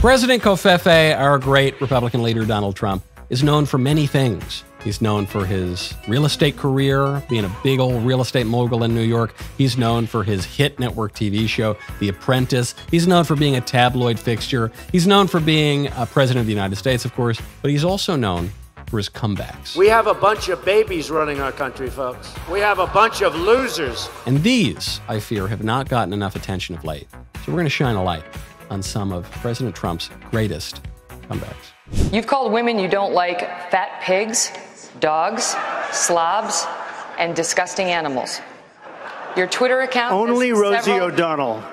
President Covfefe, our great Republican leader Donald Trump, is known for many things. He's known for his real estate career, being a big old real estate mogul in New York. He's known for his hit network TV show, The Apprentice. He's known for being a tabloid fixture. He's known for being a president of the United States, of course, but he's also known for his comebacks. We have a bunch of babies running our country, folks. We have a bunch of losers. And these, I fear, have not gotten enough attention of late. So we're going to shine a light on some of President Trump's greatest comebacks. You've called women you don't like fat pigs, dogs, slobs, and disgusting animals. Your Twitter account... Only Rosie O'Donnell. No,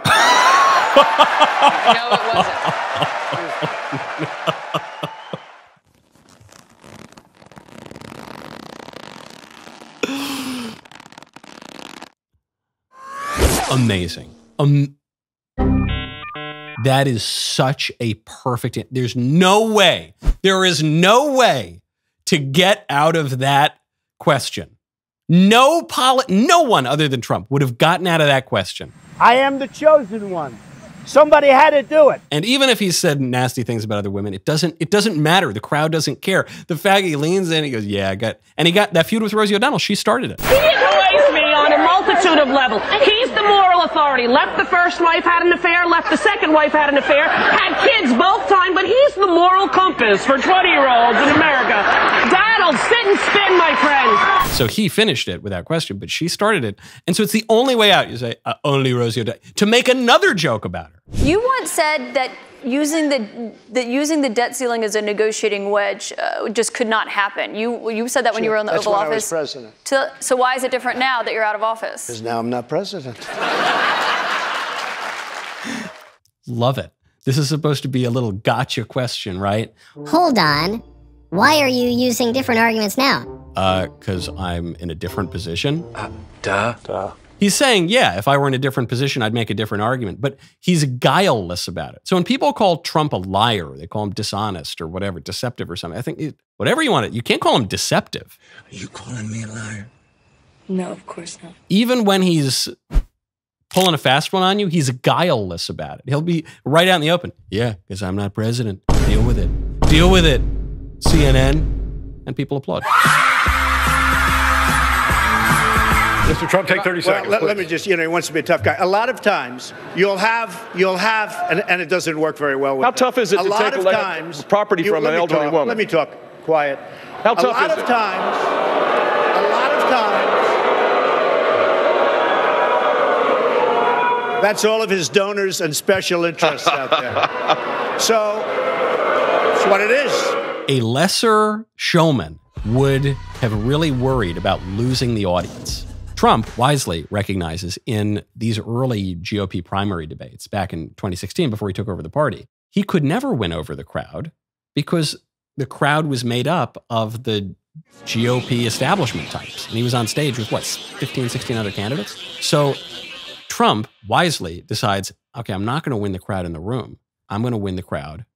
it wasn't. Amazing. That is such a perfect... There is no way to get out of that question. No one other than Trump would have gotten out of that question. I am the chosen one. Somebody had to do it. And even if he said nasty things about other women, it doesn't matter. The crowd doesn't care. The fact he leans in, he goes, yeah, he got that feud with Rosie O'Donnell. She started it. He annoys me on a multitude of levels. He's the moral authority. Left the first wife, had an affair. Left the second wife, had an affair. Had kids both times, but he's the moral compass for 20-year-olds in America. Donald, sit and spin, my friend. So he finished it without question, but she started it. And so it's the only way out. You say, only Rosie O'Donnell, to make another joke about her. You once said that using the debt ceiling as a negotiating wedge just could not happen. You said that when you were in the Oval Office. That's when I was president. So why is it different now that you're out of office? Because now I'm not president. Love it. This is supposed to be a little gotcha question, right? Hold on. Why are you using different arguments now? Because I'm in a different position. Duh. He's saying, yeah, if I were in a different position, I'd make a different argument. But he's guileless about it. So when people call Trump a liar, they call him dishonest or whatever, deceptive or something. I think whatever you want to, you can't call him deceptive. Are you calling me a liar? No, of course not. Even when he's pulling a fast one on you, he's guileless about it. He'll be right out in the open. Yeah, because I'm not president. Deal with it. Deal with it, CNN. And people applaud. Mr. Trump, take 30 seconds. Let me just, he wants to be a tough guy. A lot of times, you'll have, and it doesn't work very well with How tough is it to take property from an elderly woman? Let me talk. Quiet. How tough is it? A lot of times, that's all of his donors and special interests out there. So, that's what it is. A lesser showman would have really worried about losing the audience. Trump wisely recognizes in these early GOP primary debates back in 2016, before he took over the party, he could never win over the crowd because the crowd was made up of the GOP establishment types. And he was on stage with, 15, 16 other candidates? So Trump wisely decides, okay, I'm not going to win the crowd in the room. I'm going to win the crowd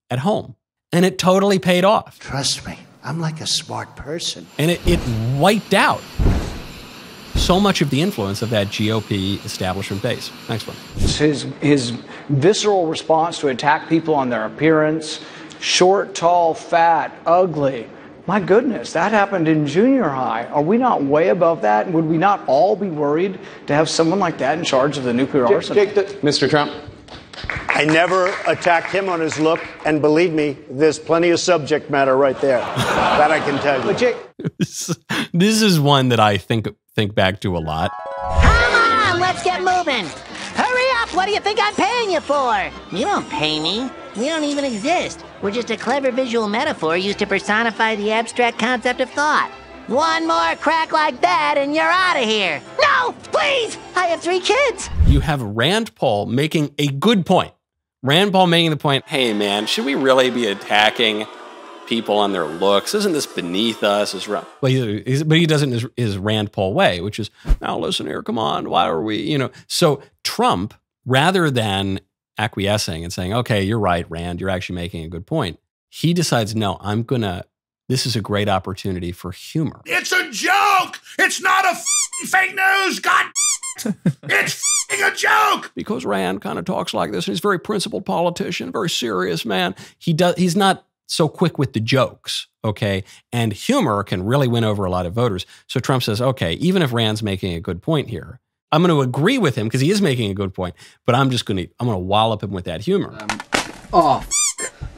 at home. And it totally paid off. Trust me, I'm like a smart person. And it wiped out so much of the influence of that GOP establishment base. Next one. His visceral response to attack people on their appearance, short, tall, fat, ugly. My goodness, that happened in junior high. Are we not way above that? Would we not all be worried to have someone like that in charge of the nuclear arsenal? Mr. Trump. I never attacked him on his look, and believe me, there's plenty of subject matter right there. That I can tell you. This is one that I think back to a lot. Come on, let's get moving. Hurry up, what do you think I'm paying you for? You don't pay me. We don't even exist. We're just a clever visual metaphor used to personify the abstract concept of thought. One more crack like that and you're out of here. No, please, I have 3 kids. You have Rand Paul making a good point. Rand Paul making the point, hey man, should we really be attacking people on their looks? Isn't this beneath us? But he does it in his Rand Paul way, which is, now listen here, come on, why are we, So Trump, rather than acquiescing and saying, okay, you're right, Rand, you're actually making a good point, he decides, no, this is a great opportunity for humor. It's a joke! It's not a fake news! God It's a joke! Because Rand kind of talks like this, and he's a very principled politician, very serious man. He's not so quick with the jokes, okay? And humor can really win over a lot of voters. So Trump says, okay, even if Rand's making a good point here, I'm going to agree with him because he is making a good point, but I'm going to wallop him with that humor. I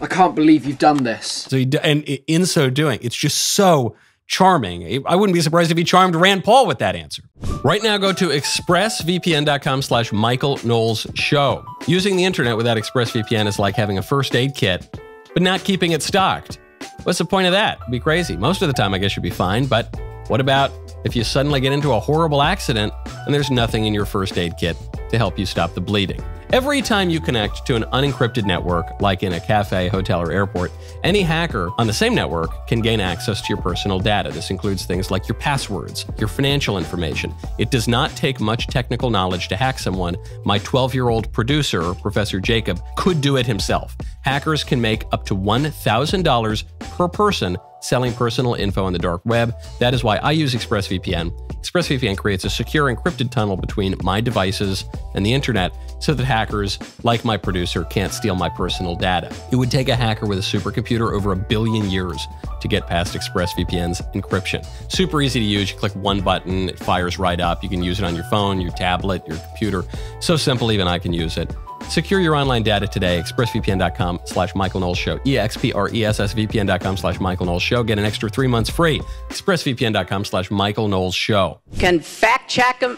can't believe you've done this. So and in so doing, it's just so charming. I wouldn't be surprised if he charmed Rand Paul with that answer. Right now, go to expressvpn.com/Michael Knowles Show. Using the internet without ExpressVPN is like having a first aid kit, but not keeping it stocked. What's the point of that? It'd be crazy. Most of the time, I guess you'd be fine, but what about if you suddenly get into a horrible accident and there's nothing in your first aid kit to help you stop the bleeding? Every time you connect to an unencrypted network, like in a cafe, hotel, or airport, any hacker on the same network can gain access to your personal data. This includes things like your passwords, your financial information. It does not take much technical knowledge to hack someone. My 12-year-old producer, Professor Jacob, could do it himself. Hackers can make up to $1,000 per person selling personal info on the dark web. That is why I use ExpressVPN. ExpressVPN creates a secure encrypted tunnel between my devices and the internet so that hackers, like my producer, can't steal my personal data. It would take a hacker with a supercomputer over 1 billion years to get past ExpressVPN's encryption. Super easy to use. You click one button, it fires right up. You can use it on your phone, your tablet, your computer. So simple, even I can use it. Secure your online data today. ExpressVPN.com/Michael Knowles Show. EXPRESSVPN.com/Michael Knowles Show. Get an extra 3 months free. ExpressVPN.com/Michael Knowles Show. Can fact check him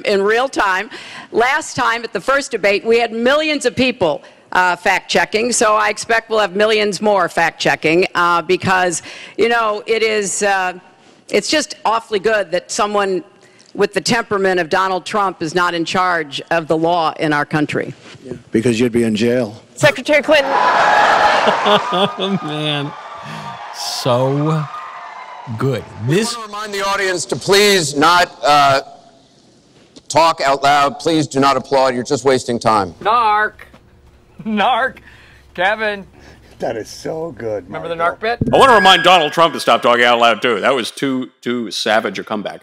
in real time. Last time at the first debate, we had millions of people fact checking, so I expect we'll have millions more fact checking because, you know, it's just awfully good that someone with the temperament of Donald Trump is not in charge of the law in our country. Yeah, because you'd be in jail. Secretary Clinton. Oh, man. So good. I want to remind the audience to please not talk out loud. Please do not applaud. You're just wasting time. Narc. Kevin. That is so good. Remember the narc bit? I want to remind Donald Trump to stop talking out loud, too. That was too savage a comeback.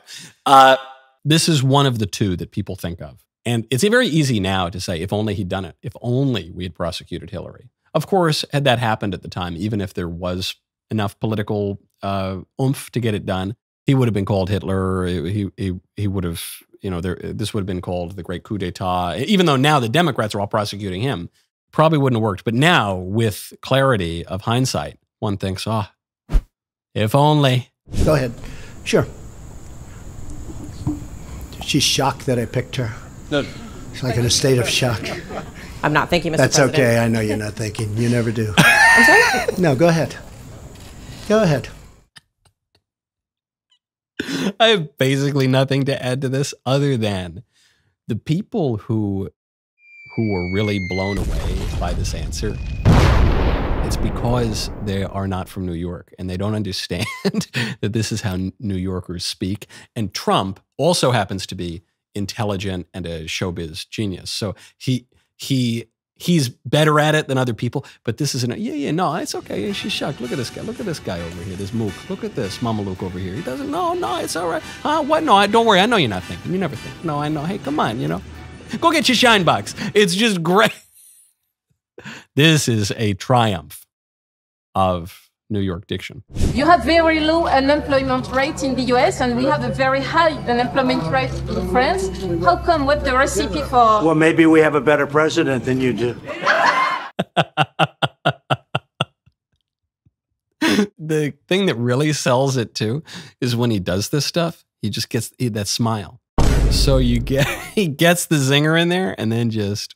This is one of the two that people think of. And it's very easy now to say, if only he'd done it, if only we had prosecuted Hillary. Of course, had that happened at the time, even if there was enough political oomph to get it done, he would have been called Hitler. He would have, this would have been called the Great Coup d'etat. Even though now the Democrats are all prosecuting him, probably wouldn't have worked. But now, with clarity of hindsight, one thinks, if only. Go ahead. Sure. She's shocked that I picked her. No. She's like in a state of shock. I'm not thinking, Mr. That's President. okay. I know you're not thinking. You never do. I'm sorry? No, go ahead. Go ahead. I have basically nothing to add to this other than the people who were really blown away by this answer. It's because they are not from New York and they don't understand that this is how New Yorkers speak. And Trump also happens to be intelligent and a showbiz genius. So he's better at it than other people. But this is no, it's okay. She's shocked. Look at this guy. Look at this guy over here. This Mook. Look at this Mama Luke over here. He doesn't. No, it's all right. What? No, don't worry. I know you're not thinking. You never think. No, I know. Hey, come on. Go get your shine box. It's just great. This is a triumph of New York diction. You have very low unemployment rate in the US and we have a very high unemployment rate in France. How come? What's the recipe for? Well, maybe we have a better president than you do. The thing that really sells it too is when he does this stuff, he just gets that smile. So he gets the zinger in there and then just,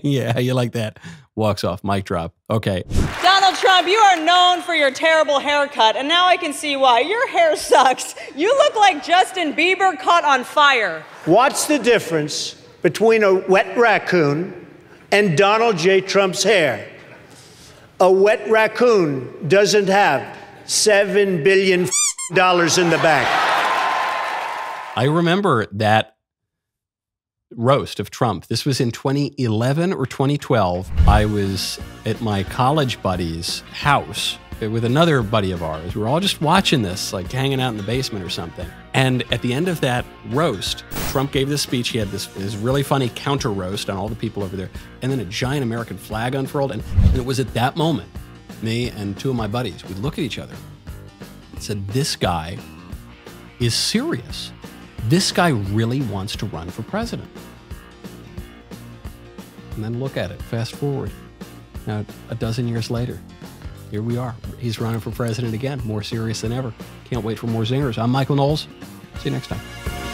yeah, how you like that? Walks off, mic drop. Okay. Donald Trump, you are known for your terrible haircut, and now I can see why. Your hair sucks. You look like Justin Bieber caught on fire. What's the difference between a wet raccoon and Donald J. Trump's hair? A wet raccoon doesn't have $7 billion in the bank. I remember that roast of Trump. This was in 2011 or 2012. I was at my college buddy's house with another buddy of ours. We were all just watching this, like hanging out in the basement or something. And at the end of that roast, Trump gave this speech. He had this really funny counter roast on all the people over there. And then a giant American flag unfurled. And it was at that moment, me and two of my buddies, we looked at each other and said, this guy is serious. This guy really wants to run for president. And then look at it, fast forward. Now, a dozen years later, here we are. He's running for president again, more serious than ever. Can't wait for more zingers. I'm Michael Knowles. See you next time.